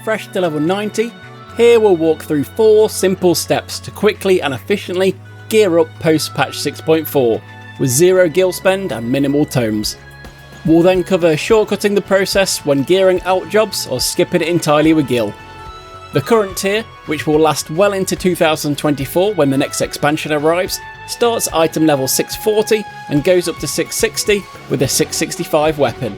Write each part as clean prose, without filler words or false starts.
fresh to level 90, here we'll walk through 4 simple steps to quickly and efficiently gear up post patch 6.4 with 0 gil spend and minimal tomes. We'll then cover shortcutting the process when gearing out jobs or skipping it entirely with gil. The current tier, which will last well into 2024 when the next expansion arrives, starts at item level 640 and goes up to 660 with a 665 weapon.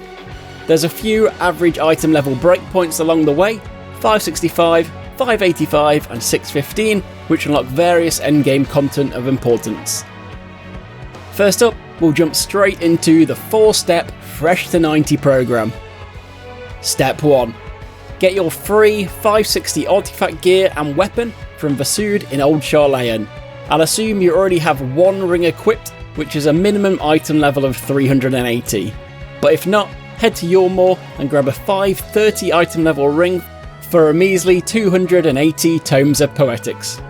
There's a few average item level breakpoints along the way, 565, 585 and 615, which unlock various endgame content of importance. First up, we'll jump straight into the 4-step Fresh to 90 program. Step 1. Get your free 560 artifact gear and weapon from Vasud in Old Sharlayan. I'll assume you already have 1 ring equipped, which is a minimum item level of 380. But if not, head to Yormore and grab a 530 item level ring for a measly 280 tomes of poetics.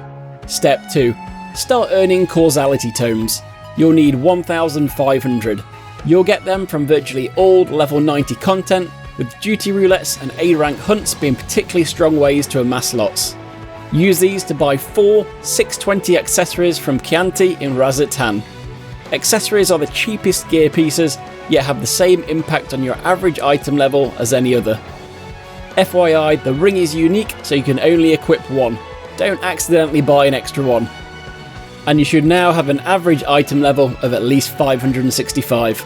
Step 2. Start earning causality tomes. You'll need 1,500. You'll get them from virtually all level 90 content, with duty roulettes and A rank hunts being particularly strong ways to amass lots. Use these to buy 4 620 accessories from Chianti in Razatan. Accessories are the cheapest gear pieces, yet have the same impact on your average item level as any other. FYI, the ring is unique, so you can only equip 1. Don't accidentally buy an extra one. And you should now have an average item level of at least 565.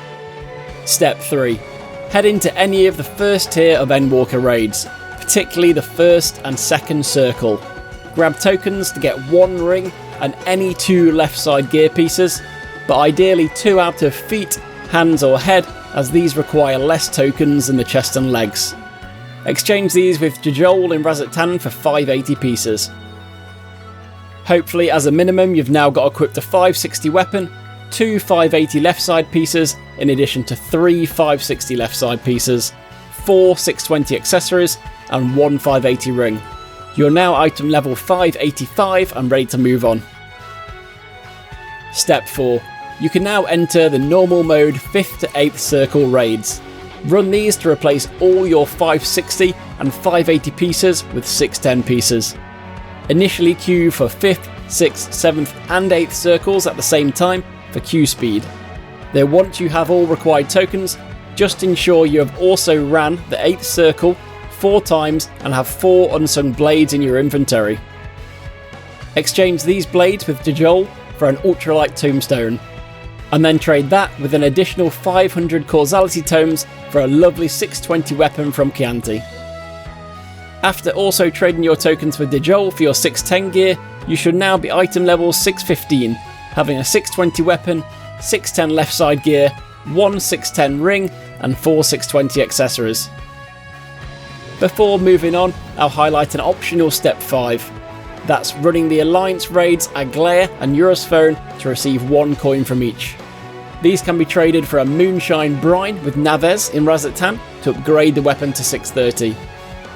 Step 3. Head into any of the first tier of Endwalker raids, particularly the first and second circle. Grab tokens to get 1 ring and any 2 left side gear pieces, but ideally 2 out of feet, hands or head, as these require less tokens than the chest and legs. Exchange these with Jajol in Razatan for 580 pieces. Hopefully, as a minimum, you've now got equipped a 560 weapon, 2 580 left side pieces, in addition to 3 560 left side pieces, 4 620 accessories, and 1 580 ring. You're now item level 585 and ready to move on. Step 4. You can now enter the normal mode 5th to 8th circle raids. Run these to replace all your 560 and 580 pieces with 610 pieces. Initially queue for 5th, 6th, 7th and 8th circles at the same time for queue speed. Then once you have all required tokens, just ensure you have also ran the 8th circle 4 times and have 4 unsung blades in your inventory. Exchange these blades with Jajol for an ultralight tombstone, and then trade that with an additional 500 causality tomes for a lovely 620 weapon from Chianti. After also trading your tokens with Jajol for your 610 gear, you should now be item level 615, having a 620 weapon, 610 left side gear, 1 610 ring and 4 620 accessories. Before moving on, I'll highlight an optional step 5. That's running the Alliance raids Aglaia and Eurosphone to receive 1 coin from each. These can be traded for a Moonshine Brine with Naves in Razatan to upgrade the weapon to 630.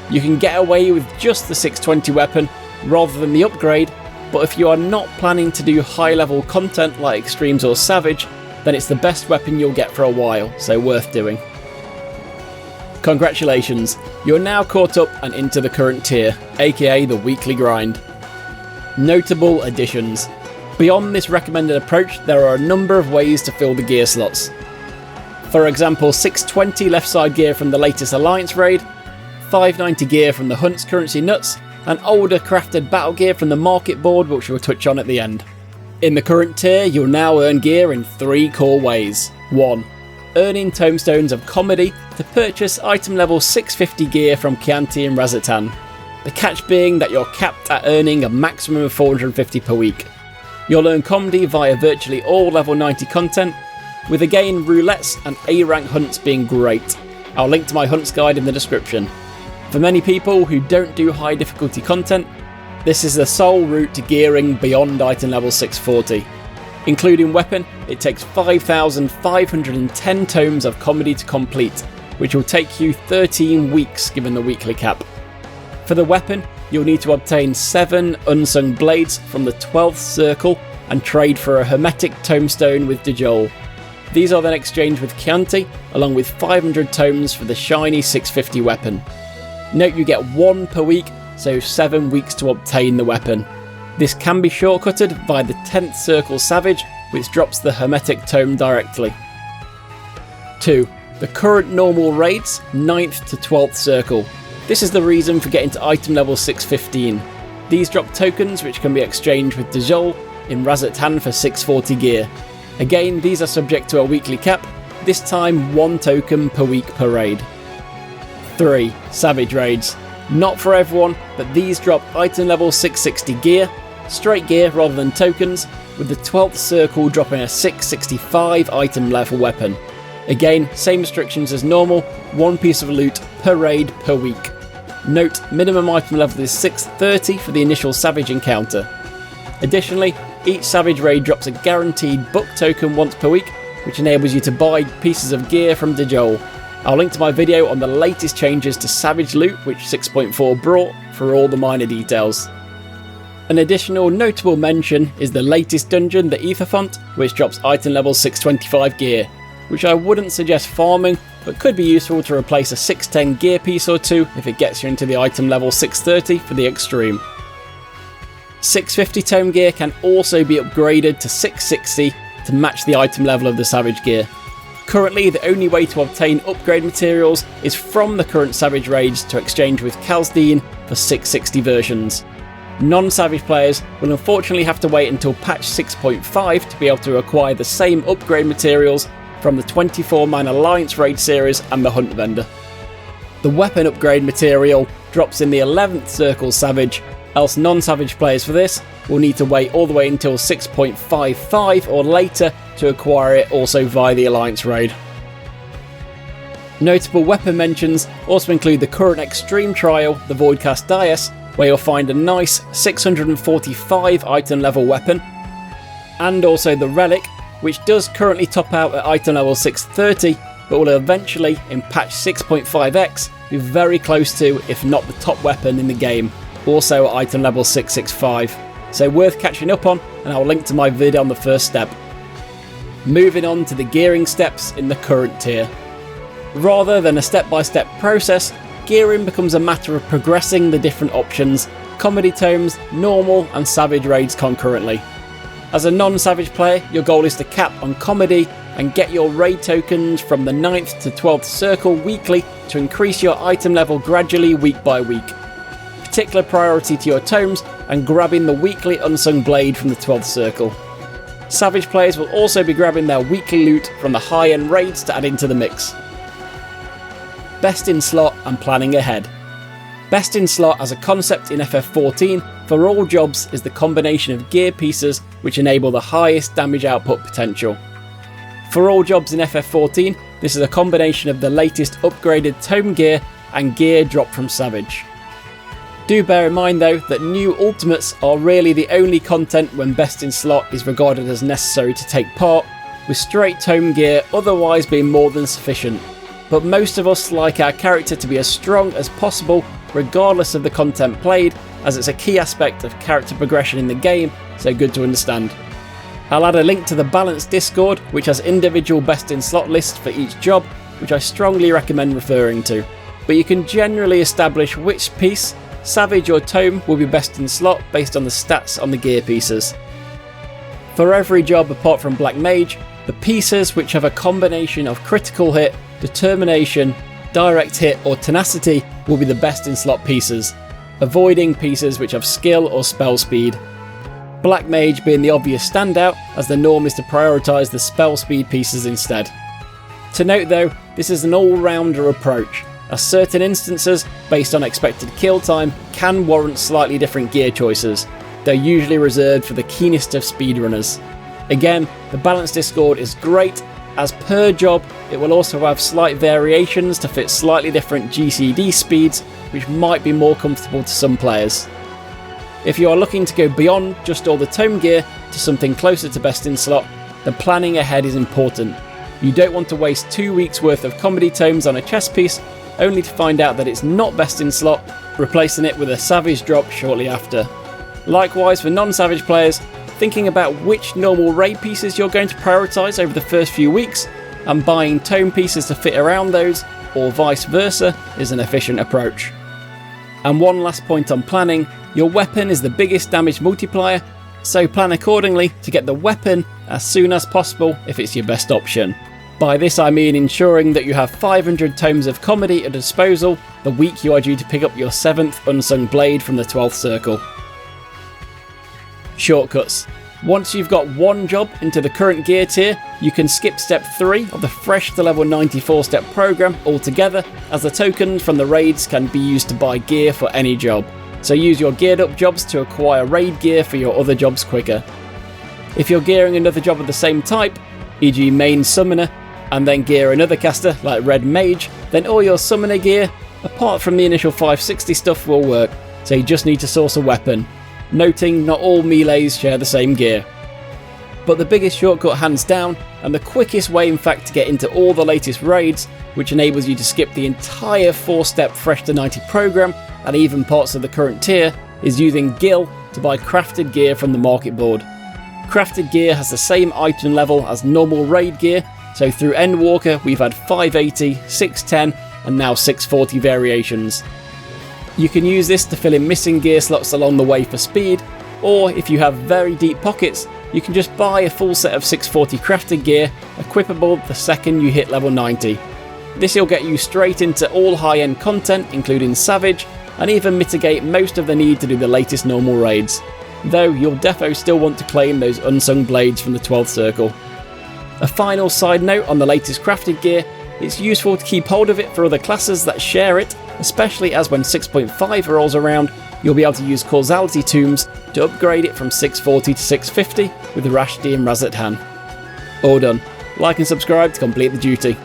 You can get away with just the 620 weapon rather than the upgrade, but if you are not planning to do high level content like Extremes or Savage, then it's the best weapon you'll get for a while, so worth doing. Congratulations, you're now caught up and into the current tier, aka the weekly grind. Notable additions. Beyond this recommended approach, there are a number of ways to fill the gear slots. For example, 620 left side gear from the latest Alliance raid, 590 gear from the Hunt's Currency Nuts, and older crafted battle gear from the market board, which we'll touch on at the end. In the current tier, you'll now earn gear in 3 core ways. 1. Earning tomestones of comedy to purchase item level 650 gear from Chianti and Razatan. The catch being that you're capped at earning a maximum of 450 per week. You'll earn comedy via virtually all level 90 content, with again roulettes and A rank hunts being great. I'll link to my hunts guide in the description. For many people who don't do high difficulty content, this is the sole route to gearing beyond item level 640. Including weapon, it takes 5,510 tomes of comedy to complete, which will take you 13 weeks given the weekly cap. For the weapon, you'll need to obtain 7 unsung blades from the 12th circle and trade for a hermetic tombstone with Jajol. These are then exchanged with Chianti, along with 500 tomes for the shiny 650 weapon. Note you get 1 per week, so 7 weeks to obtain the weapon. This can be shortcutted via the 10th Circle Savage, which drops the Hermetic Tome directly. 2. The current normal raids, 9th to 12th Circle. This is the reason for getting to item level 615. These drop tokens which can be exchanged with Djol in Razatan for 640 gear. Again, these are subject to a weekly cap, this time 1 token per week per raid. 3. Savage Raids. Not for everyone, but these drop item level 660 gear, straight gear rather than tokens, with the 12th Circle dropping a 665 item level weapon. Again, same restrictions as normal, 1 piece of loot per raid per week. Note, minimum item level is 630 for the initial Savage encounter. Additionally, each Savage raid drops a guaranteed book token once per week, which enables you to buy pieces of gear from Djol. I'll link to my video on the latest changes to Savage loot which 6.4 brought for all the minor details. An additional notable mention is the latest dungeon, the Ether Font, which drops item level 625 gear, which I wouldn't suggest farming, but could be useful to replace a 610 gear piece or 2 if it gets you into the item level 630 for the extreme. 650 tome gear can also be upgraded to 660 to match the item level of the Savage gear. Currently, the only way to obtain upgrade materials is from the current Savage raids to exchange with Kalsdeen for 660 versions. Non-Savage players will unfortunately have to wait until patch 6.5 to be able to acquire the same upgrade materials from the 24-man Alliance raid series and the Hunt Vendor. The weapon upgrade material drops in the 11th Circle Savage, else non-Savage players for this will need to wait all the way until 6.55 or later to acquire it also via the Alliance raid. Notable weapon mentions also include the current Extreme Trial, the Voidcast Dias, where you'll find a nice 645 item level weapon, and also the Relic, which does currently top out at item level 630, but will eventually, in patch 6.5x, be very close to, if not the top weapon in the game, also at item level 665. So worth catching up on, and I'll link to my video on the first step. Moving on to the gearing steps in the current tier. Rather than a step-by-step process, gearing becomes a matter of progressing the different options, comedy tomes, normal and savage raids concurrently. As a non-savage player, your goal is to cap on comedy and get your raid tokens from the 9th to 12th circle weekly to increase your item level gradually week by week. Particular priority to your tomes and grabbing the weekly unsung blade from the 12th circle. Savage players will also be grabbing their weekly loot from the high-end raids to add into the mix. Best in slot and planning ahead. Best in slot as a concept in FF14 for all jobs is the combination of gear pieces which enable the highest damage output potential. For all jobs in FF14, this is a combination of the latest upgraded tome gear and gear dropped from Savage. Do bear in mind though that new ultimates are really the only content when best in slot is regarded as necessary to take part, with straight tome gear otherwise being more than sufficient. But most of us like our character to be as strong as possible regardless of the content played, as it's a key aspect of character progression in the game, so good to understand. I'll add a link to the Balanced Discord which has individual best in slot lists for each job, which I strongly recommend referring to. But you can generally establish which piece, Savage or Tome, will be best in slot based on the stats on the gear pieces. For every job apart from Black Mage, the pieces which have a combination of critical hit, determination, direct hit or tenacity will be the best in slot pieces, avoiding pieces which have skill or spell speed. Black Mage being the obvious standout, as the norm is to prioritise the spell speed pieces instead. To note though, this is an all-rounder approach, as certain instances, based on expected kill time, can warrant slightly different gear choices, though usually reserved for the keenest of speedrunners. Again, the Balanced Discord is great, as per job it will also have slight variations to fit slightly different GCD speeds, which might be more comfortable to some players. If you are looking to go beyond just all the tome gear to something closer to best in slot, then planning ahead is important. You don't want to waste 2 weeks worth of comedy tomes on a chess piece only to find out that it's not best in slot, replacing it with a savage drop shortly after. Likewise for non-savage players, thinking about which normal raid pieces you're going to prioritise over the first few weeks and buying tome pieces to fit around those, or vice versa, is an efficient approach. And one last point on planning, your weapon is the biggest damage multiplier, so plan accordingly to get the weapon as soon as possible if it's your best option. By this I mean ensuring that you have 500 tomes of comedy at your disposal the week you are due to pick up your 7th unsung blade from the 12th circle. Shortcuts. Once you've got one job into the current gear tier, you can skip step 3 of the fresh to level 94 step program altogether, as the tokens from the raids can be used to buy gear for any job. So use your geared up jobs to acquire raid gear for your other jobs quicker. If you're gearing another job of the same type, e.g. main summoner, and then gear another caster like red mage, then all your summoner gear, apart from the initial 560 stuff, will work, so you just need to source a weapon. Noting not all melees share the same gear. But the biggest shortcut hands down, and the quickest way in fact to get into all the latest raids, which enables you to skip the entire 4-step fresh to 90 program and even parts of the current tier, is using Gil to buy crafted gear from the market board. Crafted gear has the same item level as normal raid gear, so through Endwalker we've had 580, 610 and now 640 variations. You can use this to fill in missing gear slots along the way for speed, or if you have very deep pockets, you can just buy a full set of 640 crafted gear, equipable the second you hit level 90. This will get you straight into all high-end content including Savage, and even mitigate most of the need to do the latest normal raids, though you'll defo still want to claim those unsung blades from the 12th circle. A final side note on the latest crafted gear, it's useful to keep hold of it for other classes that share it, especially as when 6.5 rolls around, you'll be able to use causality tombs to upgrade it from 640 to 650 with Rashdi and Raz at hand. All done. Like and subscribe to complete the duty.